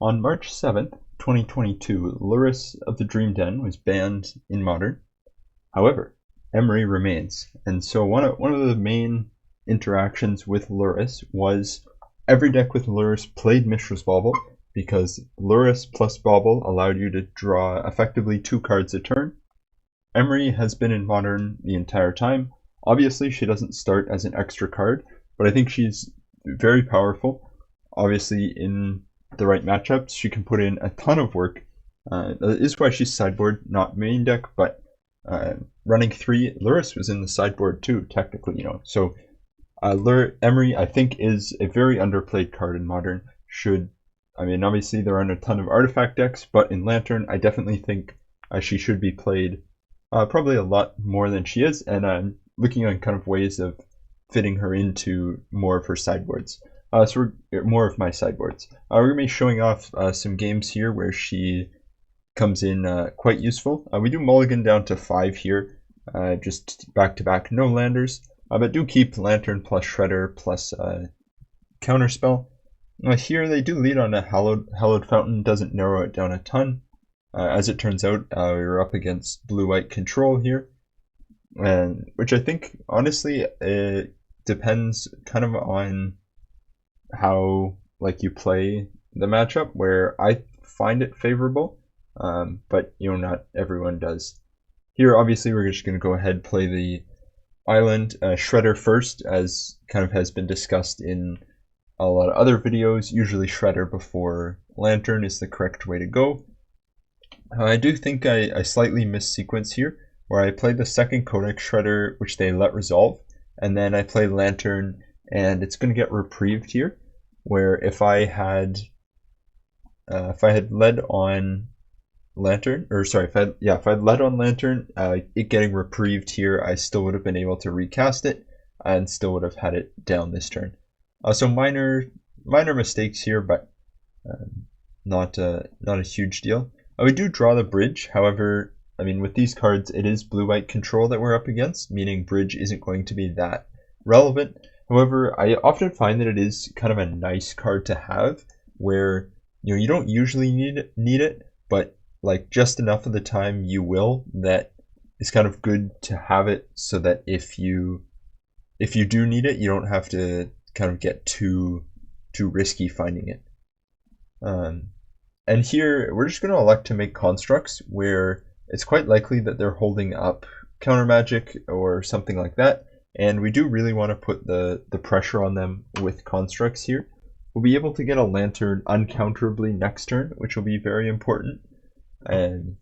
On March 7th, 2022, Luris of the Dream Den was banned in Modern. However, Emry remains, and so one of the main interactions with Luris was every deck with Luris played Mishra's Bauble, because Luris plus Bauble allowed you to draw effectively 2 cards a turn. Emry has been in Modern the entire time. Obviously, she doesn't start as an extra card, but I think she's very powerful. Obviously, in the right matchups, she can put in a ton of work. That is why she's sideboard, not main deck, but running 3, Luris was in the sideboard too, technically, So Emry, I think, is a very underplayed card in Modern. Obviously there aren't a ton of artifact decks, but in Lantern, I definitely think she should be played probably a lot more than she is, and I'm looking on kind of ways of fitting her into more of her sideboards. So we're more of my sideboards. We're going to be showing off some games here where she comes in quite useful. We do mulligan down to 5 here, just back-to-back no landers, but do keep Lantern plus Shredder plus Counterspell. Here they do lead on a Hallowed Fountain, doesn't narrow it down a ton. As it turns out, we were up against blue-white control here, and which I think, honestly, it depends kind of on how you play the matchup, where I find it favorable, but not everyone does. Here, obviously, we're just going to go ahead and play the island Shredder first, as kind of has been discussed in a lot of other videos. Usually Shredder before Lantern is the correct way to go. I do think I slightly missed sequence here, where I played the second Codex Shredder, which they let resolve, and then I play Lantern, and it's going to get reprieved here, where if I had led on Lantern, if I had led on Lantern, it getting reprieved here, I still would have been able to recast it, and still would have had it down this turn. So minor mistakes here, but not a huge deal. We do draw the bridge. However, with these cards, it is blue-white control that we're up against, meaning bridge isn't going to be that relevant. However, I often find that it is kind of a nice card to have, where you don't usually need it, but just enough of the time you will, that it's kind of good to have it, so that if you do need it, you don't have to kind of get too risky finding it. And here we're just going to elect to make constructs where it's quite likely that they're holding up counter magic or something like that, and we do really want to put the pressure on them with constructs here. We'll be able to get a Lantern uncounterably next turn, which will be very important, and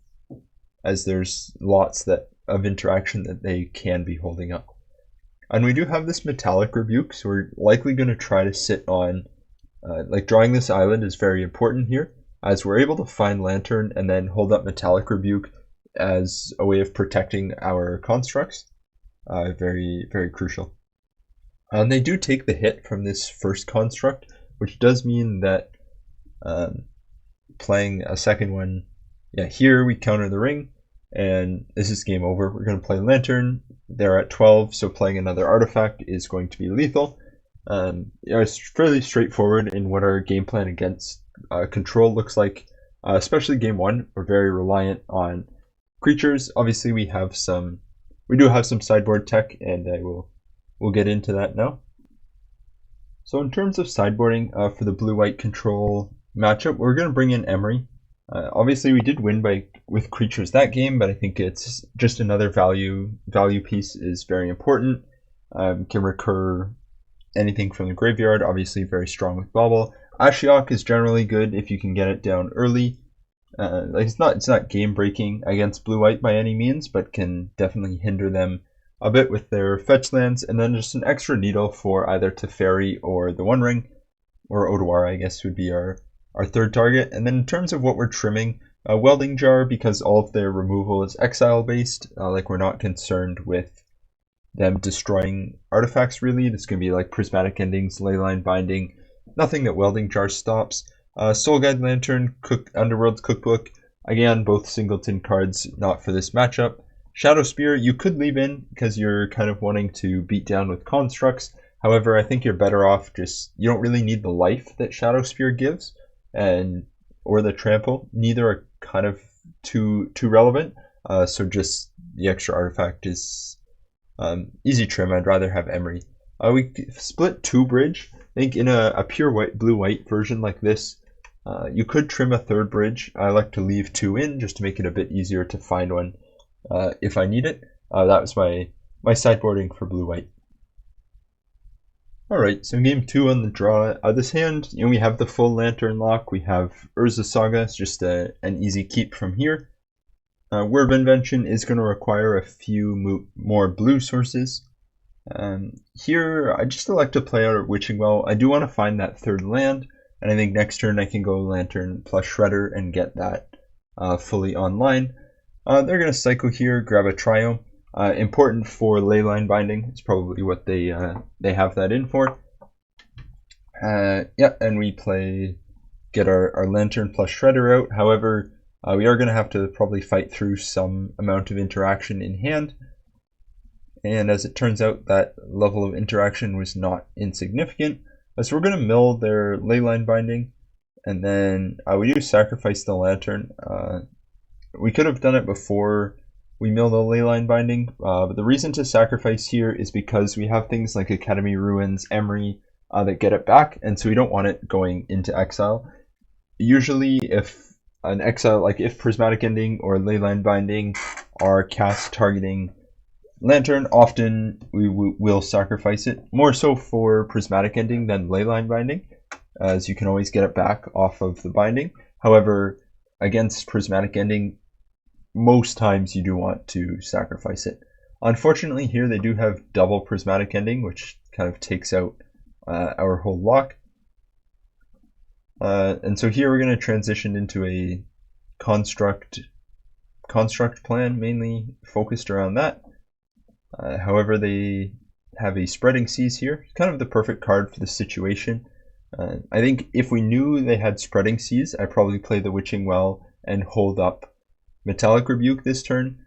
as there's lots of interaction that they can be holding up. And we do have this Metallic Rebuke, so we're likely going to try to sit on, drawing this island is very important here, as we're able to find Lantern and then hold up Metallic Rebuke as a way of protecting our constructs. Very, very crucial. And they do take the hit from this first construct, which does mean that playing a second one, here we counter the ring, and this is game over. We're going to play Lantern. They're at 12, so playing another artifact is going to be lethal. It's fairly straightforward in what our game plan against control looks like, especially game 1. We're very reliant on creatures. Obviously, we do have some sideboard tech, and we'll get into that now. So in terms of sideboarding for the blue-white control matchup, we're going to bring in Emry. Obviously, we did win with creatures that game, but I think it's just another value piece is very important. Can recur anything from the graveyard. Obviously, very strong with Bauble. Ashiok is generally good if you can get it down early. It's not game breaking against blue-white by any means, but can definitely hinder them a bit with their fetch lands, and then just an extra needle for either Teferi or the One Ring, or Odoara, I guess, would be our third target. And then in terms of what we're trimming, Welding Jar, because all of their removal is exile based, we're not concerned with them destroying artifacts really. This can be like Prismatic Endings, Leyline Binding, nothing that Welding Jar stops. Soul Guide Lantern, Underworld's Cookbook, again, both singleton cards, not for this matchup. Shadow Spear, you could leave in because you're kind of wanting to beat down with constructs. However, I think you're better off you don't really need the life that Shadow Spear gives, and or the trample. Neither are kind of too relevant, so just the extra artifact is easy trim. I'd rather have Emry. We split 2 bridge. I think in a pure blue-white version like this, you could trim a 3rd bridge. I like to leave 2 in just to make it a bit easier to find one if I need it. That was my sideboarding for blue-white. Alright, so game 2 on the draw. This hand, we have the full Lantern lock. We have Urza Saga. It's just an easy keep from here. Word of Invention is going to require a few more blue sources. Here, I just elect to play out a Witching Well. I do want to find that 3rd land, and I think next turn I can go Lantern plus Shredder and get that fully online. They're going to cycle here, grab a Triome. Important for Leyline Binding. It's probably what they have that in for. Yeah, and we get our Lantern plus Shredder out. However, we are going to have to probably fight through some amount of interaction in hand. And as it turns out, that level of interaction was not insignificant. So we're going to mill their Leyline Binding, and then we do sacrifice the Lantern. We could have done it before we mill the Leyline Binding, but the reason to sacrifice here is because we have things like Academy Ruins, Emry, that get it back, and so we don't want it going into exile. Usually if an exile, like if Prismatic Ending or Leyline Binding are cast targeting Lantern, often we will sacrifice it, more so for Prismatic Ending than Leyline Binding, as you can always get it back off of the binding. However, against Prismatic Ending, most times you do want to sacrifice it. Unfortunately, here they do have double Prismatic Ending, which kind of takes out our whole lock. And so here we're going to transition into a construct plan, mainly focused around that. However, they have a Spreading Seas here, kind of the perfect card for the situation. I think if we knew they had Spreading Seas, I'd probably play the Witching Well and hold up Metallic Rebuke this turn.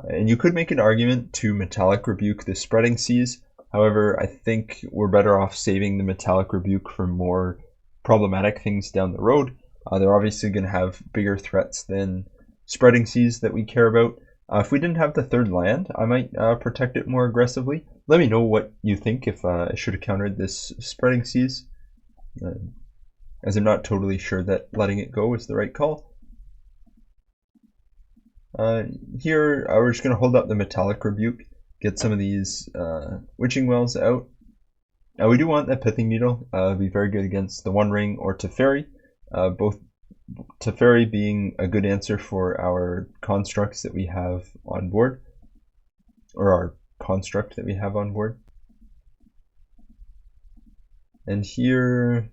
And you could make an argument to Metallic Rebuke the Spreading Seas. However, I think we're better off saving the Metallic Rebuke for more problematic things down the road. They're obviously going to have bigger threats than Spreading Seas that we care about. If we didn't have the 3rd land, I might protect it more aggressively. Let me know what you think if I should have countered this Spreading Seas, as I'm not totally sure that letting it go is the right call. Here, we're just going to hold up the Metallic Rebuke, get some of these Witching Wells out. We do want that Pithing Needle, be very good against the One Ring or Teferi, both Teferi being a good answer for our constructs that we have on board, or our construct that we have on board. And here,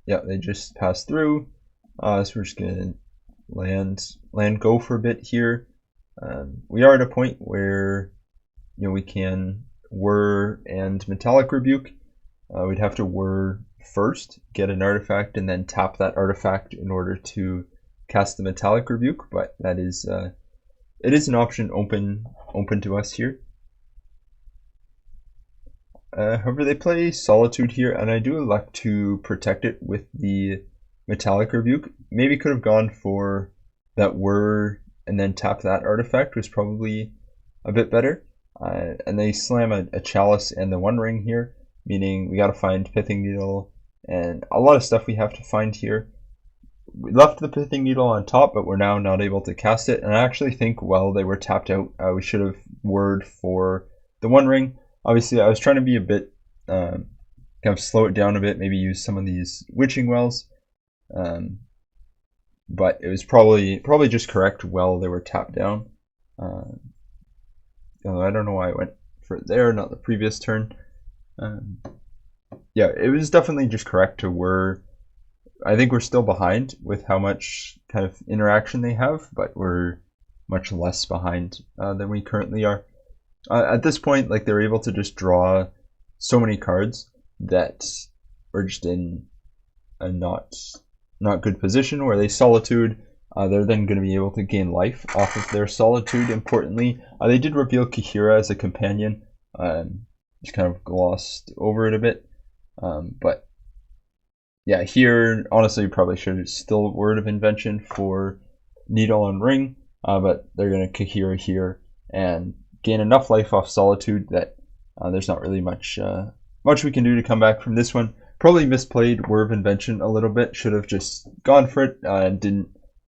yeah, they just pass through, so we're just going to land go for a bit here. We are at a point where we can Whir and Metallic Rebuke. We'd have to Whir first, get an artifact, and then tap that artifact in order to cast the Metallic Rebuke, but that is it is an option open to us here. However, they play Solitude here, and I do elect to protect it with the Metallic Rebuke. Maybe could have gone for that Whir and then tap that artifact, was probably a bit better. And they slam a Chalice and the One Ring here, meaning we got to find Pithing Needle and a lot of stuff we have to find here. We left the Pithing Needle on top, but we're now not able to cast it. And I actually think while they were tapped out, we should have Whirred for the One Ring. Obviously, I was trying to be a bit, kind of slow it down a bit, maybe use some of these Witching Wells. But it was probably just correct while they were tapped down. I don't know why I went for it there, not the previous turn. Yeah, it was definitely just correct to Whir. I think we're still behind with how much kind of interaction they have, but we're much less behind than we currently are. At this point, like, they're able to just draw so many cards that we're just in a not good position where they Solitude. They're then going to be able to gain life off of their Solitude. Importantly, they did reveal Kahira as a companion. Just kind of glossed over it a bit, but yeah, here, honestly, we probably should have still Word of Invention for Needle and Ring, but they're going to Kahira here and gain enough life off Solitude that there's not really much we can do to come back from this one. Probably misplayed Word of Invention a little bit. Should have just gone for it. Didn't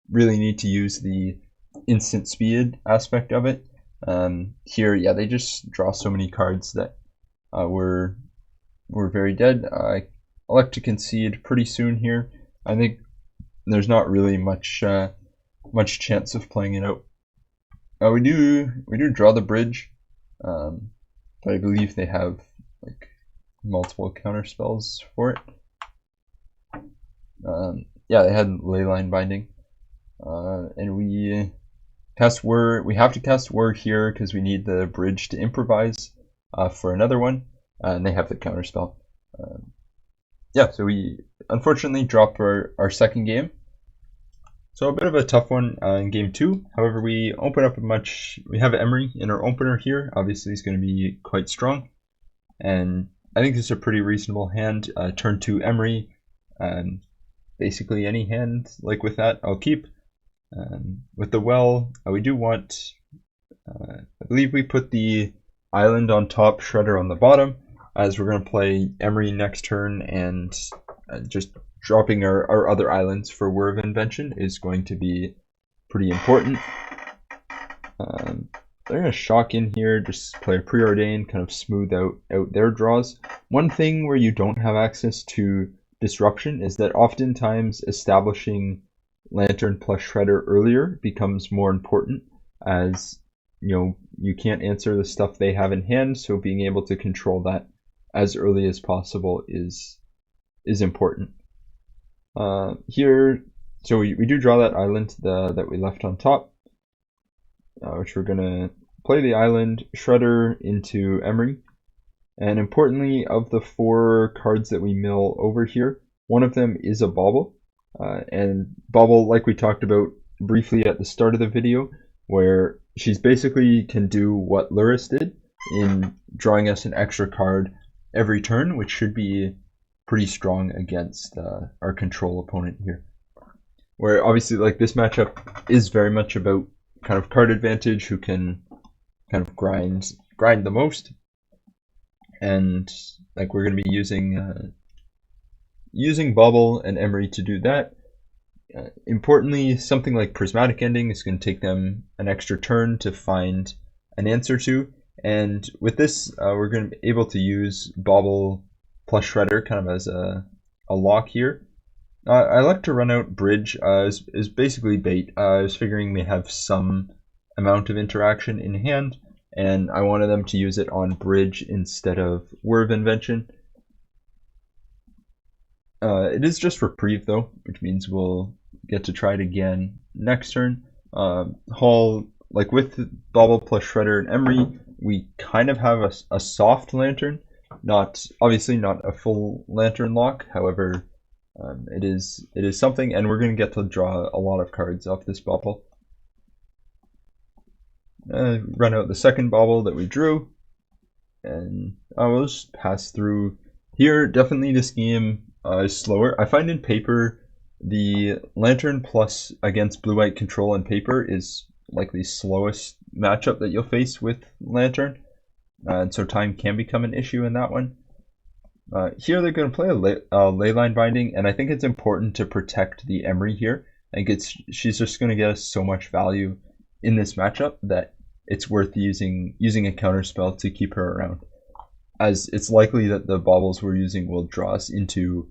really need to use the instant speed aspect of it. Here, yeah, they just draw so many cards that we're very dead. I elect to concede pretty soon here. I think there's not really much chance of playing it out. We do draw the bridge, but I believe they have like multiple counter spells for it. Yeah, they had Leyline Binding, and we cast Whir. We have to cast Whir here because we need the bridge to improvise for another one, and they have the counter spell. Yeah, so we unfortunately drop our second game. So a bit of a tough one in game 2. However, we open up we have Emry in our opener here. Obviously, he's going to be quite strong. And I think this is a pretty reasonable hand. Turn 2 Emry. Basically any hand like with that, I'll keep. With the well, we do want, I believe we put the island on top, Shredder on the bottom, as we're going to play Emry next turn, and just dropping our other islands for Word of Invention is going to be pretty important. They're going to shock in here, just play a Preordain, kind of smooth out their draws. One thing where you don't have access to Disruption is that oftentimes establishing Lantern plus Shredder earlier becomes more important, as you can't answer the stuff they have in hand, so being able to control that as early as possible is important. Here, so we do draw that island that we left on top, which we're gonna play the island Shredder into Emry. And importantly, of the 4 cards that we mill over here, one of them is a Bauble. And Bauble, like we talked about briefly at the start of the video, where she's basically can do what Luris did in drawing us an extra card every turn, which should be pretty strong against our control opponent here. Where obviously, like, this matchup is very much about kind of card advantage, who can kind of grind the most. And like, we're going to be using Bauble and Emry to do that. Importantly, something like Prismatic Ending is going to take them an extra turn to find an answer to. And with this, we're going to be able to use Bauble plus Shredder kind of as a lock here. I like to run out Bridge is basically bait. I was figuring they have some amount of interaction in hand, and I wanted them to use it on Bridge instead of Word of Invention. It is just Reprieve though, which means we'll get to try it again next turn. Hall, like with Bauble plus Shredder and Emry, we kind of have a soft Lantern, obviously not a full Lantern lock. However, it is something, and we're going to get to draw a lot of cards off this Bauble. Run out the second Bauble that we drew, and we'll just pass through here. Definitely this game is slower. I find in Paper the Lantern plus against blue-white control in Paper is like the slowest matchup that you'll face with Lantern, and so time can become an issue in that one. Here they're going to play a Leyline Binding, and I think it's important to protect the Emry here. I think she's just going to get us so much value in this matchup that it's worth using a counterspell to keep her around, as it's likely that the Baubles we're using will draw us into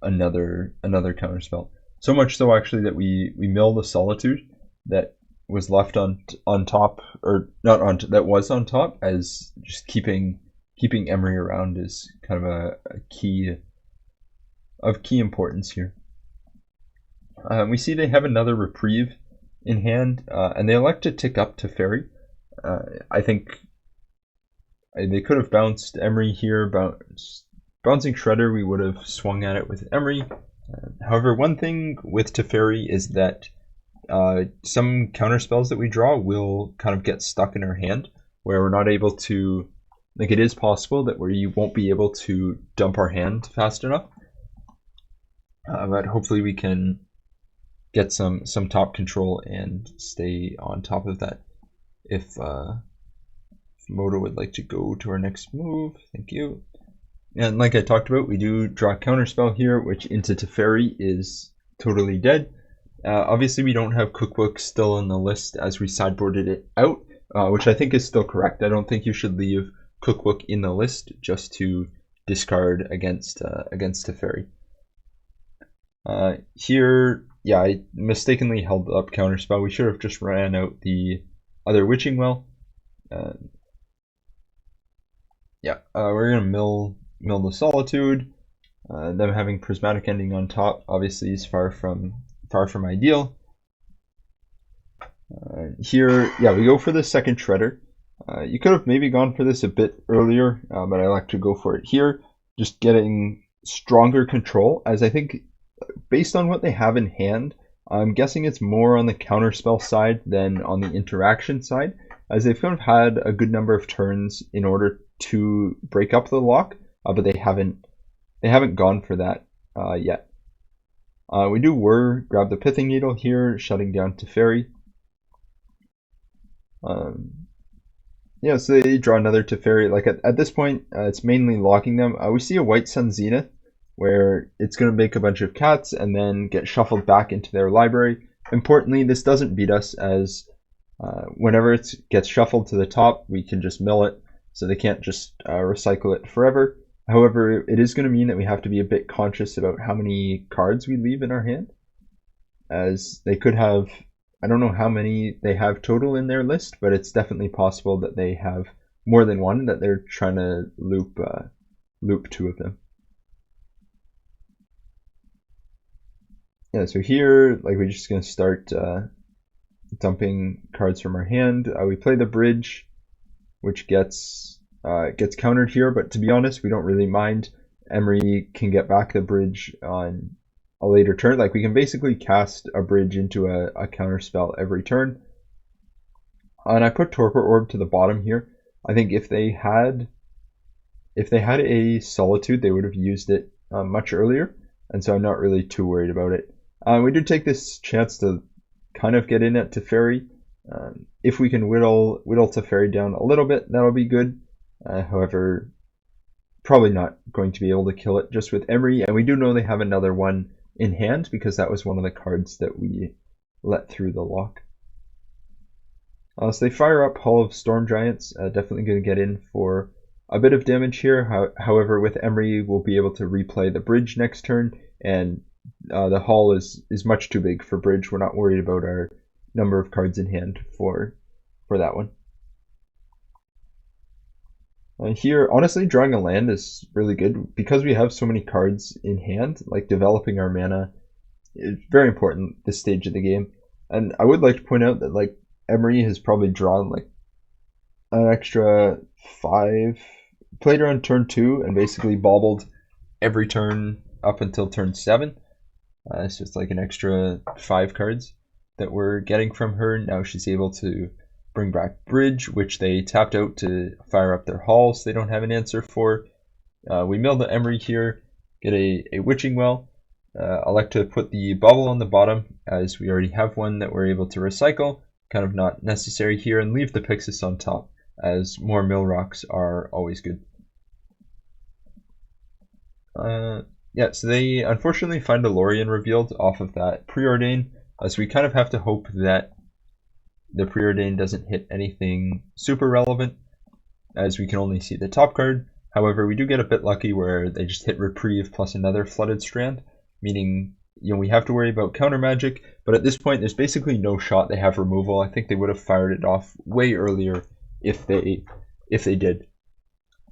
another counterspell. So much so actually that we mill the Solitude that was left on top, or not on, that was on top, as just keeping Emry around is kind of a key importance here. We see they have another Reprieve in hand, and they elect to tick up to Fairy. I think they could have bounced Emry here. Bouncing Shredder, we would have swung at it with Emry. However, one thing with Teferi is that some counterspells that we draw will kind of get stuck in our hand, where we're not able to, like, it is possible that where you won't be able to dump our hand fast enough. but hopefully we can get some top control and stay on top of that. If Moto would like to go to our next move, thank you. And like I talked about, we do draw Counterspell here, which into Teferi is totally dead. Obviously, we don't have Cookbook still on the list as we sideboarded it out, which I think is still correct. I don't think you should leave Cookbook in the list just to discard against Teferi. Here, yeah, I mistakenly held up Counterspell. We should have just ran out the other Witching Well. We're gonna mill the Solitude. Them having Prismatic Ending on top obviously is far from ideal. Here, yeah, we go for the second Shredder. You could have maybe gone for this a bit earlier, but I like to go for it here, just getting stronger control, as I think based on what they have in hand, I'm guessing it's more on the counterspell side than on the interaction side, as they've kind of had a good number of turns in order to break up the lock, but they haven't gone for that yet. We do grab the Pithing Needle here, shutting down Teferi. Yeah, so they draw another Teferi. Like at this point, it's mainly locking them. We see a White Sun Zenith, where it's going to make a bunch of cats and then get shuffled back into their library. Importantly, this doesn't beat us, as whenever it gets shuffled to the top, we can just mill it, so they can't just recycle it forever. However, it is going to mean that we have to be a bit conscious about how many cards we leave in our hand, as they could have, I don't know how many they have total in their list, but it's definitely possible that they have more than one, that they're trying to loop two of them. Yeah, so here, like, we're just going to start dumping cards from our hand. We play the Bridge, which gets countered here, but to be honest, we don't really mind. Emry can get back the Bridge on a later turn. Like, we can basically cast a Bridge into a counter spell every turn. And I put Torpor Orb to the bottom here. I think if they had a Solitude, they would have used it much earlier, and so I'm not really too worried about it. We do take this chance to kind of get in at Teferi. If we can whittle Teferi down a little bit, that'll be good. However, probably not going to be able to kill it just with Emry, and we do know they have another one in hand because that was one of the cards that we let through the lock. So they fire up Hall of Storm Giants, definitely going to get in for a bit of damage here. However, with Emry, we'll be able to replay the Bridge next turn, and the Hall is much too big for Bridge. We're not worried about our number of cards in hand for that one. Here, honestly, drawing a land is really good because we have so many cards in hand. Like, developing our mana is very important at this stage of the game. And I would like to point out that, like, Emry has probably drawn like an extra 5, played around turn 2 and basically bobbled every turn up until turn 7. It's just like an extra 5 cards that we're getting from her. Now she's able to bring back Bridge, which they tapped out to fire up their Hall, so they don't have an answer for. We mill the Emry here, get a Witching Well. I like to put the Bubble on the bottom, as we already have one that we're able to recycle. Kind of not necessary here, and leave the Pixis on top, as more mill rocks are always good. Yeah, so they unfortunately find a Lorien revealed off of that Preordain, so we kind of have to hope that the Preordain doesn't hit anything super relevant, as we can only see the top card. However, we do get a bit lucky where they just hit Reprieve plus another Flooded Strand, meaning, you know, we have to worry about counter magic, but at this point there's basically no shot they have removal. I think they would have fired it off way earlier if they did.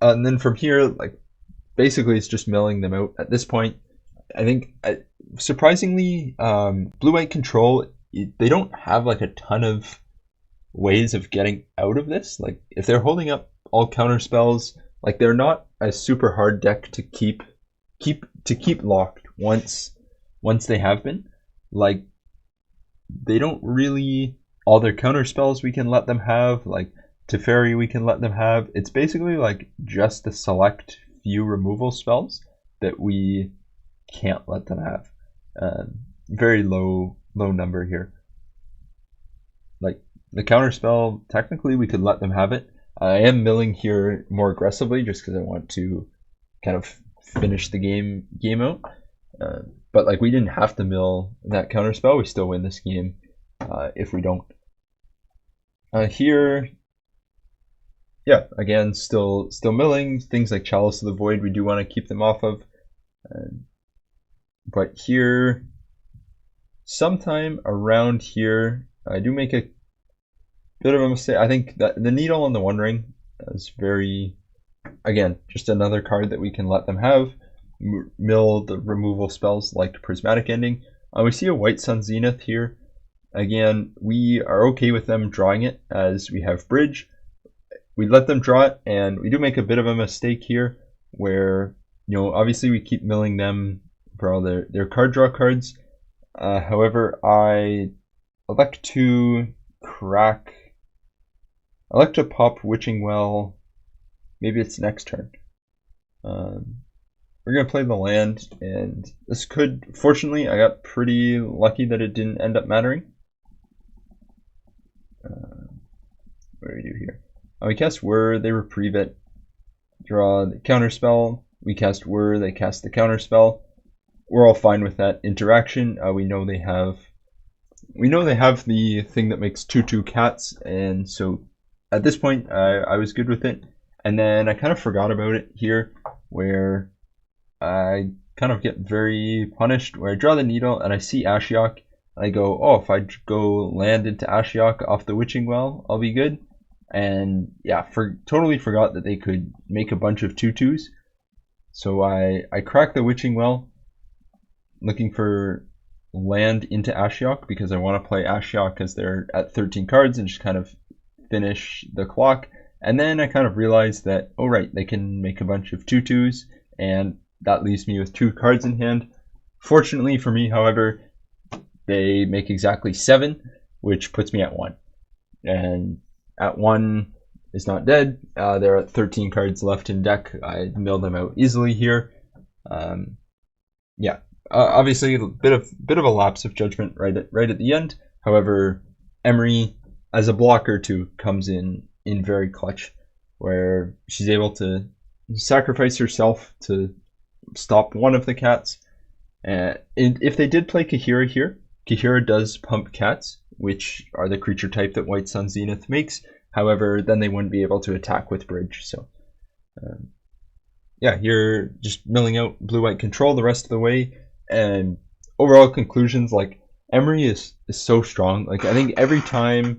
And then from here, like, basically it's just milling them out at this point. I think, surprisingly, blue-white control, they don't have like a ton of ways of getting out of this. Like, if they're holding up all counter spells, like, they're not a super hard deck to keep locked once they have been. Like, they don't really, all their counter spells we can let them have, like Teferi we can let them have. It's basically like just the select few removal spells that we can't let them have. Very low number here. Like the counterspell, technically we could let them have it. I am milling here more aggressively just because I want to kind of finish the game out. But like we didn't have to mill that counterspell. We still win this game if we don't. Here, yeah, again, still milling. Things like Chalice of the Void, we do want to keep them off of. But here, sometime around here, I do make a bit of a mistake. I think that the Needle and the One Ring is very, again, just another card that we can let them have. Mill the removal spells like Prismatic Ending. We see a White Sun Zenith here. Again, we are okay with them drawing it as we have Bridge. We let them draw it, and we do make a bit of a mistake here where, you know, obviously we keep milling them for all their card draw cards. However, I elect to pop Witching Well. Maybe it's next turn. We're going to play the land, and this could, fortunately, I got pretty lucky that it didn't end up mattering. What do we do here? We cast Whir, they reprieve it, draw the counterspell, we cast Whir, they cast the counterspell. We're all fine with that interaction. We know they have the thing that makes 2/2 cats, and so at this point I was good with it. And then I kind of forgot about it here, where I kind of get very punished, where I draw the Needle and I see Ashiok, and I go, oh, if I go land into Ashiok off the Witching Well, I'll be good. And yeah, totally forgot that they could make a bunch of 2/2s. So I crack the Witching Well, looking for land into Ashiok because I want to play Ashiok because they're at 13 cards and just kind of finish the clock. And then I kind of realized that, oh right, they can make a bunch of 2/2s, and that leaves me with 2 cards in hand. Fortunately for me, however, they make exactly 7, which puts me at 1. And at 1 is not dead. They're at 13 cards left in deck. I mill them out easily here. Yeah, obviously a bit of a lapse of judgment right at the end. However, Emry, as a blocker too, comes in very clutch, where she's able to sacrifice herself to stop one of the cats. And if they did play Kahira here, Kahira does pump cats, which are the creature type that White Sun Zenith makes. However, then they wouldn't be able to attack with Bridge. So, yeah, you're just milling out blue-white control the rest of the way. And overall conclusions, like, Emry is so strong. Like, I think every time,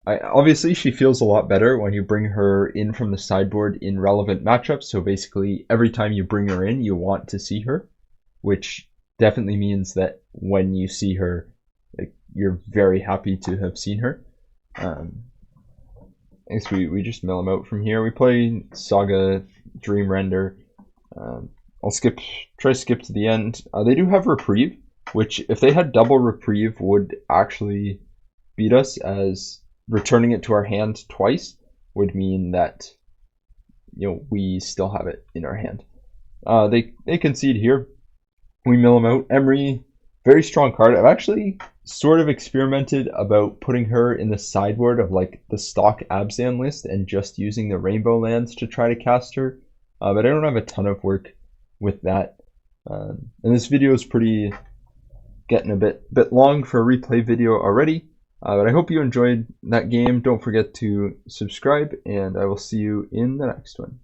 obviously she feels a lot better when you bring her in from the sideboard in relevant matchups. So basically, every time you bring her in, you want to see her, which definitely means that when you see her, like, you're very happy to have seen her. I guess we just mill them out from here. We play Saga, Dream Render. I'll try to skip to the end. They do have Reprieve, which if they had double Reprieve would actually beat us, as returning it to our hand twice would mean that, you know, we still have it in our hand. They concede here. We mill them out. Emry, very strong card. I've actually sort of experimented about putting her in the sideboard of like the stock Abzan list and just using the rainbow lands to try to cast her. But I don't have a ton of work with that. And this video is getting a bit long for a replay video already. But I hope you enjoyed that game. Don't forget to subscribe, and I will see you in the next one.